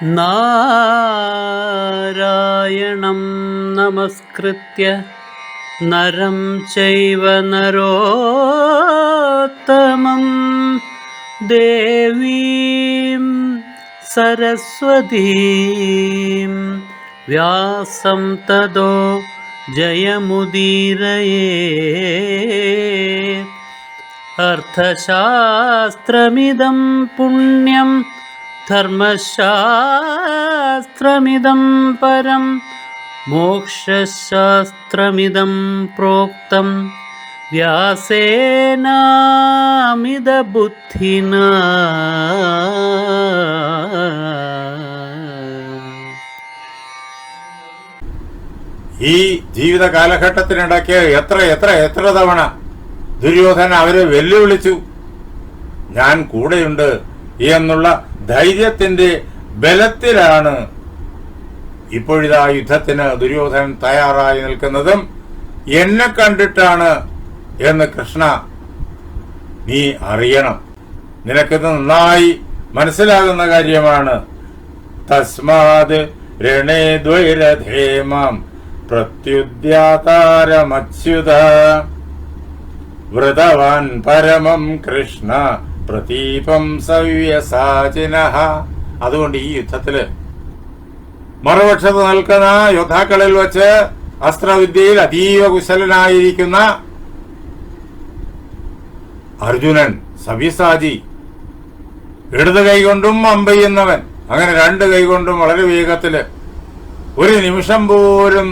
നാരായണം നമസ്കൃത്യ നരം ചൈവ നരോത്തമം ദേവീം സരസ്വതീം വ്യാസം തതോ ജയമുദീരയേ. അർത്ഥശാസ്ത്രമിദം പുണ്യം ധർമ്മശാസ്ത്രമിദം പരം മോക്ഷശാസ്ത്രമിദം പ്രോക്തം വ്യാസേനാമിത ബുദ്ധിനാ. ഈ ജീവിത കാലഘട്ടത്തിനിടയ്ക്ക് എത്ര തവണ ദുര്യോധന അവരെ വെല്ലുവിളിച്ചു. ഞാൻ കൂടെയുണ്ട് എന്നുള്ള ധൈര്യത്തിന്റെ ബലത്തിലാണ് ഇപ്പോഴിതാ യുദ്ധത്തിന് ദുര്യോധനൻ തയ്യാറായി നിൽക്കുന്നതും എന്നെ കണ്ടിട്ടാണ് എന്ന് കൃഷ്ണ നീ അറിയണം. നിനക്കിത് നന്നായി മനസ്സിലാകുന്ന കാര്യമാണ്. തസ്മാത് രണേ ദ്വൈരഥേമാം പ്രത്യുദ്യാതാരമച്യുത വൃതവാൻ പരമം കൃഷ്ണ പ്രതീപം സവ്യസാചിനഃ. അതുകൊണ്ട് ഈ യുദ്ധത്തില് മറുപക്ഷത്ത് നിൽക്കുന്ന യോദ്ധാക്കളിൽ വച്ച് അസ്ത്രവിദ്യയിൽ അതീവ കുശലനായിരിക്കുന്ന അർജുനൻ സവ്യസാചി, ഇടത് കൈകൊണ്ടും അമ്പെയ്യുന്നവൻ, അങ്ങനെ രണ്ട് കൈകൊണ്ടും വളരെ വേഗത്തില് ഒരു നിമിഷം പോലും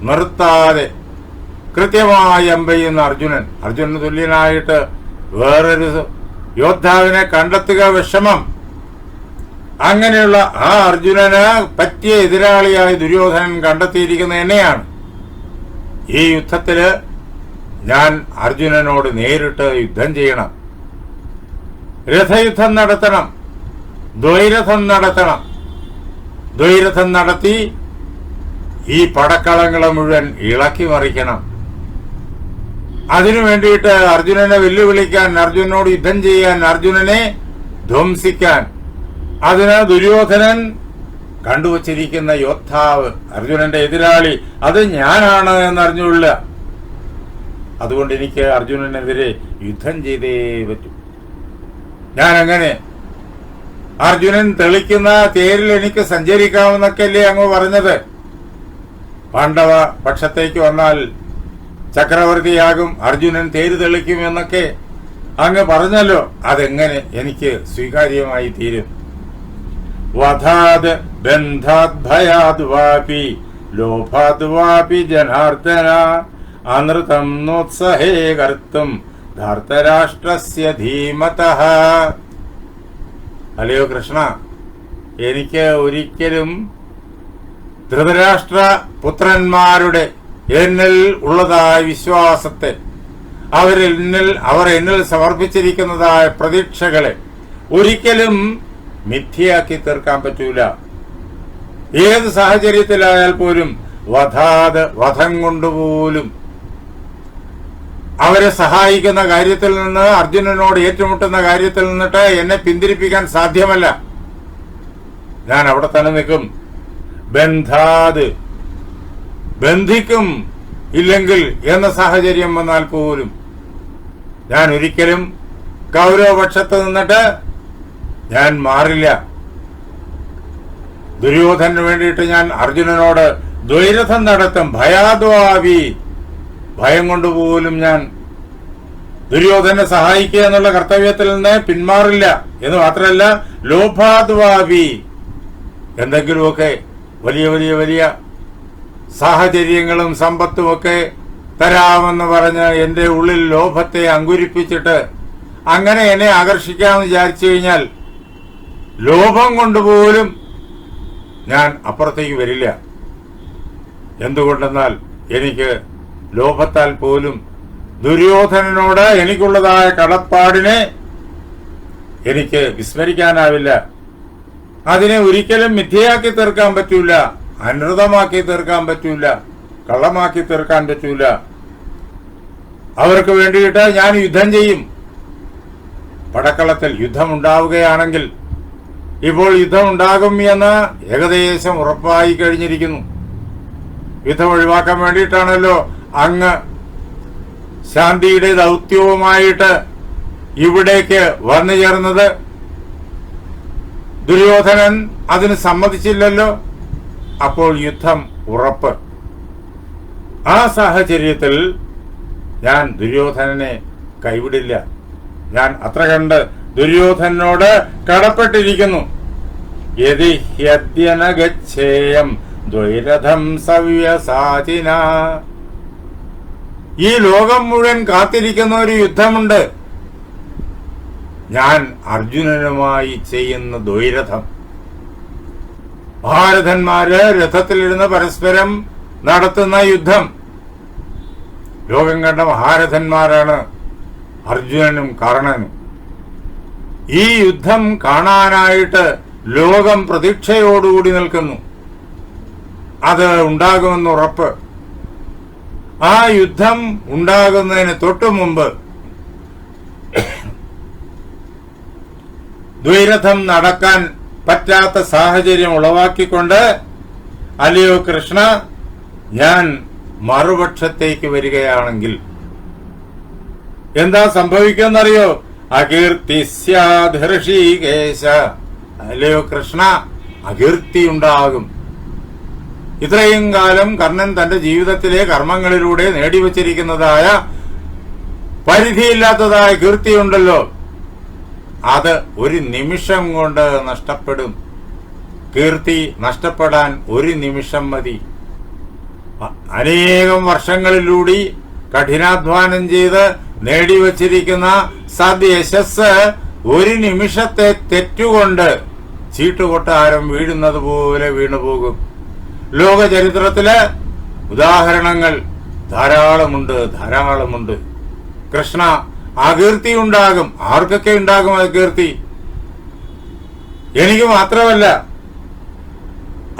നിർത്താതെ കൃത്യമായി അമ്പെയ്യുന്ന അർജുനന് തുല്യനായിട്ട് വേറൊരു യോദ്ധാവിനെ കണ്ടെത്തുക വിഷമം. അങ്ങനെയുള്ള ആ അർജുനന് പറ്റിയ എതിരാളിയായി ദുര്യോധനൻ കണ്ടെത്തിയിരിക്കുന്ന എന്നെയാണ്. ഈ യുദ്ധത്തില് ഞാൻ അർജുനനോട് നേരിട്ട് യുദ്ധം ചെയ്യണം, രഥയുദ്ധം നടത്തണം, ദ്വൈരഥം നടത്തി ഈ പടക്കളങ്ങളെ മുഴുവൻ ഇളക്കി മറിക്കണം. അതിനു വേണ്ടിയിട്ട് അർജുനനെ വെല്ലുവിളിക്കാൻ, അർജുനനോട് യുദ്ധം ചെയ്യാൻ, അർജുനനെ ധ്വംസിക്കാൻ, അതിന് ദുര്യോധനൻ കണ്ടുവച്ചിരിക്കുന്ന യോദ്ധാവ്, അർജുനന്റെ എതിരാളി, അത് ഞാനാണ് എന്നറിഞ്ഞുള്ള. അതുകൊണ്ട് എനിക്ക് അർജുനനെതിരെ യുദ്ധം ചെയ്തേ പറ്റൂ. ഞാനങ്ങനെ അർജുനൻ തെളിക്കുന്ന തേരിൽ എനിക്ക് സഞ്ചരിക്കാമെന്നൊക്കെയല്ലേ അങ്ങ് പറഞ്ഞത്. പാണ്ഡവ പക്ഷത്തേക്ക് വന്നാൽ ചക്രവർത്തിയാകും, അർജുനൻ തേര് തെളിക്കും എന്നൊക്കെ അങ്ങ് പറഞ്ഞല്ലോ. അതെങ്ങനെ എനിക്ക് സ്വീകാര്യമായി തീരും? വധാത് ബന്ധാത് ഭയാത് വാപി ലോഭാത് വാപി ജനാർദ്ദന അനൃതം നോത്സഹേ കർത്തും ധാർത്തരാഷ്ട്രസ്യ ധീമതഃ. അല്ലയോ കൃഷ്ണ, എനിക്ക് ഒരിക്കലും ധൃതരാഷ്ട്ര പുത്രന്മാരുടെ എന്നിൽ ഉള്ളതായ വിശ്വാസത്തെ, അവർ എന്നിൽ സമർപ്പിച്ചിരിക്കുന്നതായ പ്രതീക്ഷകളെ ഒരിക്കലും മിഥ്യയാക്കി തീർക്കാൻ പറ്റൂല. ഏത് സാഹചര്യത്തിലായാൽ പോലും വധം കൊണ്ടുപോലും അവരെ സഹായിക്കുന്ന കാര്യത്തിൽ നിന്ന്, അർജുനനോട് ഏറ്റുമുട്ടുന്ന കാര്യത്തിൽ നിന്നിട്ട് എന്നെ പിന്തിരിപ്പിക്കാൻ സാധ്യമല്ല. ഞാൻ അവിടെ തന്നെ നിൽക്കും. ബന്ധിക്കും ഇല്ലെങ്കിൽ എന്ന സാഹചര്യം വന്നാൽ പോലും ഞാൻ ഒരിക്കലും കൗരവപക്ഷത്ത് നിന്നിട്ട് ഞാൻ മാറില്ല. ദുര്യോധനു വേണ്ടിയിട്ട് ഞാൻ അർജുനനോട് ദ്വൈരഥം നടത്തും. ഭയാദ്വാപി, ഭയം കൊണ്ടുപോലും ഞാൻ ദുര്യോധനെ സഹായിക്കുക എന്നുള്ള കർത്തവ്യത്തിൽ നിന്ന് പിന്മാറില്ല. എന്ന് മാത്രമല്ല, ലോഭാദ്വാപി, എന്തെങ്കിലുമൊക്കെ വലിയ സാഹചര്യങ്ങളും സമ്പത്തുമൊക്കെ തരാമെന്ന് പറഞ്ഞ് എന്റെ ഉള്ളിൽ ലോഭത്തെ അങ്കുരിപ്പിച്ചിട്ട് അങ്ങനെ എന്നെ ആകർഷിക്കാമെന്ന് വിചാരിച്ചു കഴിഞ്ഞാൽ ലോഭം കൊണ്ടുപോലും ഞാൻ അപ്പുറത്തേക്ക് വരില്ല. എന്തുകൊണ്ടെന്നാൽ എനിക്ക് ലോഭത്താൽ പോലും ദുര്യോധനനോട് എനിക്കുള്ളതായ കടപ്പാടിനെ എനിക്ക് വിസ്മരിക്കാനാവില്ല. അതിനെ ഒരിക്കലും മിഥ്യയാക്കി തീർക്കാൻ പറ്റൂല, അനൃതമാക്കി തീർക്കാൻ പറ്റൂല, കള്ളമാക്കി തീർക്കാൻ പറ്റൂല. അവർക്ക് വേണ്ടിയിട്ട് ഞാൻ യുദ്ധം ചെയ്യും. പടക്കളത്തിൽ യുദ്ധമുണ്ടാവുകയാണെങ്കിൽ ഇപ്പോൾ യുദ്ധം ഉണ്ടാകും എന്ന് ഏകദേശം ഉറപ്പായി കഴിഞ്ഞിരിക്കുന്നു. യുദ്ധം ഒഴിവാക്കാൻ വേണ്ടിയിട്ടാണല്ലോ അങ്ങ് ശാന്തിയുടെ ദൗത്യവുമായിട്ട് ഇവിടേക്ക് വന്നു ചേർന്നത്. ദുര്യോധനൻ അതിന് സമ്മതിച്ചില്ലല്ലോ. അപ്പോൾ യുദ്ധം ഉറപ്പ്. ആ സാഹചര്യത്തിൽ ഞാൻ ദുര്യോധനനെ കൈവിടില്ല. ഞാൻ അത്ര കണ്ട് ദുര്യോധനോട് കടപ്പെട്ടിരിക്കുന്നു. യദി ഹ്യദ്യന ഗച്ഛേയം ദ്വൈരഥം സവ്യസാചിന. ഈ ലോകം മുഴുവൻ കാത്തിരിക്കുന്ന ഒരു യുദ്ധമുണ്ട്. ഞാൻ അർജുനനുമായി ചെയ്യുന്ന ദ്വൈരഥം. ഭാരതന്മാര് രഥത്തിലിരുന്ന് പരസ്പരം നടത്തുന്ന യുദ്ധം. ലോകം കണ്ട മഹാരഥന്മാരാണ് അർജുനനും കർണനും. ഈ യുദ്ധം കാണാനായിട്ട് ലോകം പ്രതീക്ഷയോടുകൂടി നിൽക്കുന്നു. അത് ഉണ്ടാകുമെന്ന് ഉറപ്പ്. ആ യുദ്ധം ഉണ്ടാകുന്നതിന് തൊട്ടു മുമ്പ് ദ്വൈരഥം നടക്കാൻ പറ്റാത്ത സാഹചര്യം ഉളവാക്കിക്കൊണ്ട്, അല്ലയോ കൃഷ്ണ, ഞാൻ മറുപക്ഷത്തേക്ക് വരികയാണെങ്കിൽ എന്താ സംഭവിക്കുമെന്നറിയോ? അകീർത്തി സ്യാധർഷീകേശ. അല്ലയോ കൃഷ്ണ, അകീർത്തി ഉണ്ടാകും. ഇത്രയും കാലം കർണൻ തന്റെ ജീവിതത്തിലെ കർമ്മങ്ങളിലൂടെ നേടിവച്ചിരിക്കുന്നതായ പരിധിയില്ലാത്തതായ കീർത്തിയുണ്ടല്ലോ, അത് ഒരു നിമിഷം കൊണ്ട് നഷ്ടപ്പെടും. കീർത്തി നഷ്ടപ്പെടാൻ ഒരു നിമിഷം മതി. അനേകം വർഷങ്ങളിലൂടെ കഠിനാധ്വാനം ചെയ്ത് നേടിവച്ചിരിക്കുന്ന സദ്യശസ് ഒരു നിമിഷത്തെ തെറ്റുകൊണ്ട് ചീട്ടുകൊട്ടാരം വീഴുന്നത് പോലെ വീണുപോകും. ലോക ചരിത്രത്തില് ഉദാഹരണങ്ങൾ ധാരാളമുണ്ട്. കൃഷ്ണ, അകീർത്തി ഉണ്ടാകും. ആർക്കൊക്കെ ഉണ്ടാകും അകീർത്തി? എനിക്ക് മാത്രമല്ല.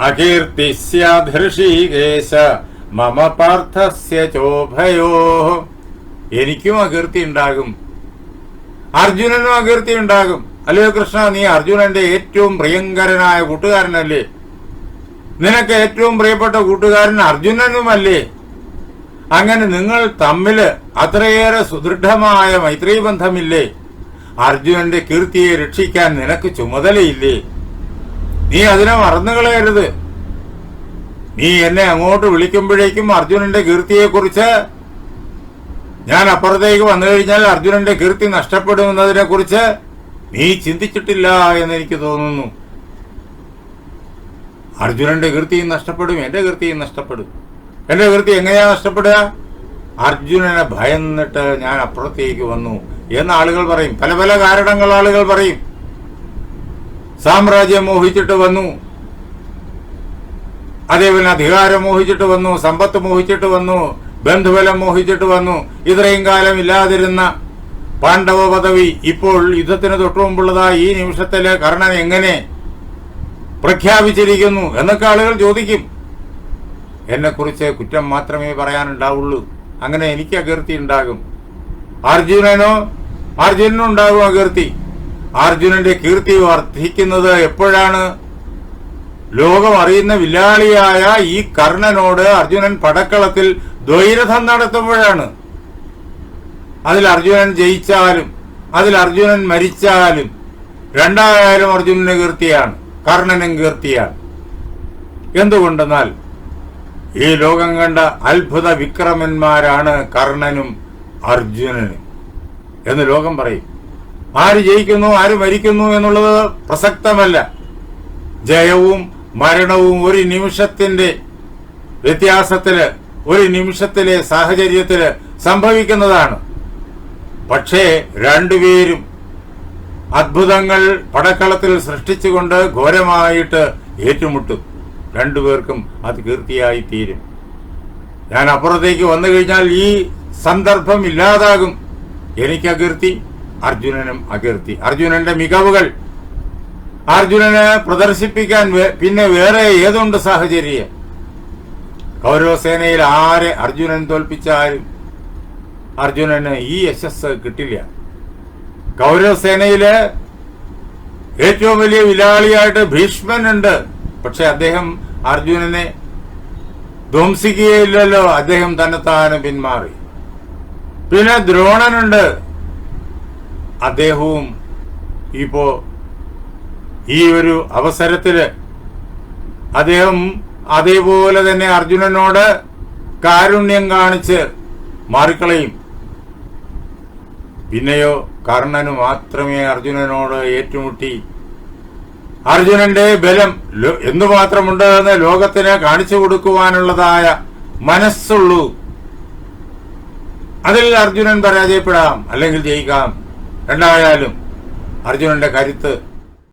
അകീർത്തി സ്യാധർഷീകേശ മമ പാർത്ഥസ്യ ചോഭയോ. എനിക്കും അകീർത്തി ഉണ്ടാകും, അർജുനനും അകീർത്തി ഉണ്ടാകും. അല്ലയോ കൃഷ്ണ, നീ അർജുനന്റെ ഏറ്റവും പ്രിയങ്കരനായ കൂട്ടുകാരനല്ലേ? നിനക്ക് ഏറ്റവും പ്രിയപ്പെട്ട കൂട്ടുകാരൻ അർജുനനുമല്ലേ? അങ്ങനെ നിങ്ങൾ തമ്മില് അത്രയേറെ സുദൃഢമായ മൈത്രീബന്ധമില്ലേ? അർജുനന്റെ കീർത്തിയെ രക്ഷിക്കാൻ നിനക്ക് ചുമതലയില്ലേ? നീ അതിനെ മറന്നുകളയരുത്. നീ എന്നെ അങ്ങോട്ട് വിളിക്കുമ്പോഴേക്കും അർജുനന്റെ കീർത്തിയെക്കുറിച്ച്, ഞാൻ അപ്പുറത്തേക്ക് വന്നു കഴിഞ്ഞാൽ അർജുനന്റെ കീർത്തി നഷ്ടപ്പെടുമെന്നതിനെ കുറിച്ച് നീ ചിന്തിച്ചിട്ടില്ല എന്നെനിക്ക് തോന്നുന്നു. അർജുനന്റെ കീർത്തിയും നഷ്ടപ്പെടും, എന്റെ കീർത്തിയും നഷ്ടപ്പെടും. എന്റെ കീർത്തി എങ്ങനെയാ നഷ്ടപ്പെടുക? അർജുനനെ ഭയന്നിട്ട് ഞാൻ അപ്പുറത്തേക്ക് വന്നു എന്ന് ആളുകൾ പറയും. പല പല കാരണങ്ങൾ ആളുകൾ പറയും. സാമ്രാജ്യം മോഹിച്ചിട്ട് വന്നു, അതേപോലെ അധികാരം മോഹിച്ചിട്ട് വന്നു, സമ്പത്ത് മോഹിച്ചിട്ട് വന്നു, ബന്ധുബലം മോഹിച്ചിട്ട് വന്നു. ഇത്രയും കാലം ഇല്ലാതിരുന്ന പാണ്ഡവ പദവി ഇപ്പോൾ യുദ്ധത്തിന് തൊട്ടുമുമ്പുള്ളതായി ഈ നിമിഷത്തില് കർണൻ എങ്ങനെ പ്രഖ്യാപിച്ചിരിക്കുന്നു എന്നൊക്കെ ആളുകൾ ചോദിക്കും. എന്നെക്കുറിച്ച് കുറ്റം മാത്രമേ പറയാനുണ്ടാവുള്ളൂ. അങ്ങനെ എനിക്ക് അകീർത്തി ഉണ്ടാകും. അർജുനനും ഉണ്ടാകും അകീർത്തി. അർജുനന്റെ കീർത്തി വർദ്ധിക്കുന്നത് എപ്പോഴാണ്? ലോകം അറിയുന്ന വില്ലാളിയായ ഈ കർണനോട് അർജുനൻ പടക്കളത്തിൽ ദ്വൈരഥം നടത്തുമ്പോഴാണ്. അതിൽ അർജുനൻ ജയിച്ചാലും അതിൽ അർജുനൻ മരിച്ചാലും രണ്ടായാലും അർജുനന് കീർത്തിയാണ്, കർണനും കീർത്തിയാണ്. എന്തുകൊണ്ടെന്നാൽ ഈ ലോകം കണ്ട അത്ഭുത വിക്രമന്മാരാണ് കർണനും അർജുനനും എന്ന് ലോകം പറയും. ആര് ജയിക്കുന്നു ആര് മരിക്കുന്നു എന്നുള്ളത് പ്രസക്തമല്ല. ജയവും മരണവും ഒരു നിമിഷത്തിന്റെ വ്യത്യാസത്തില്, ഒരു നിമിഷത്തിലെ സാഹചര്യത്തില് സംഭവിക്കുന്നതാണ്. പക്ഷേ രണ്ടുപേരും അത്ഭുതങ്ങൾ പടക്കളത്തിൽ സൃഷ്ടിച്ചുകൊണ്ട് ഘോരമായിട്ട് ഏറ്റുമുട്ടും. രണ്ടുപേർക്കും അത് കീർത്തിയായി തീരും. ഞാൻ അപ്പുറത്തേക്ക് വന്നു കഴിഞ്ഞാൽ ഈ സന്ദർഭം ഇല്ലാതാകും. എനിക്ക് അകീർത്തി, അർജുനനും അകീർത്തി. അർജുനന്റെ മികവുകൾ അർജുനന് പ്രദർശിപ്പിക്കാൻ പിന്നെ വേറെ ഏതുണ്ട് സാഹചര്യം? കൗരവസേനയിൽ ആരെ അർജുനൻ തോൽപ്പിച്ചാലും അർജുനന് ഈ യശസ് കിട്ടില്ല. കൗരവസേനയില് ഏറ്റവും വലിയ വിലാളിയായിട്ട് ഭീഷ്മനുണ്ട്. പക്ഷെ അദ്ദേഹം അർജുനനെ ധ്വംസിക്കുകയില്ലല്ലോ, അദ്ദേഹം തന്നെത്താനും പിന്മാറി. പിന്നെ ദ്രോണനുണ്ട്, അദ്ദേഹവും ഇപ്പോ ഈ ഒരു അവസരത്തില് അദ്ദേഹം അതേപോലെ തന്നെ അർജുനനോട് കാരുണ്യം കാണിച്ച് മാറിക്കളയും. പിന്നെയോ കർണന് മാത്രമേ അർജുനനോട് ഏറ്റുമുട്ടി അർജുനന്റെ ബലം എന്തുമാത്രമുണ്ട് എന്ന് ലോകത്തിന് കാണിച്ചു കൊടുക്കുവാനുള്ളതായ മനസ്സുള്ളൂ. അതിൽ അർജുനൻ പരാജയപ്പെടാം, അല്ലെങ്കിൽ ജയിക്കാം. രണ്ടായാലും അർജുനന്റെ കരുത്ത്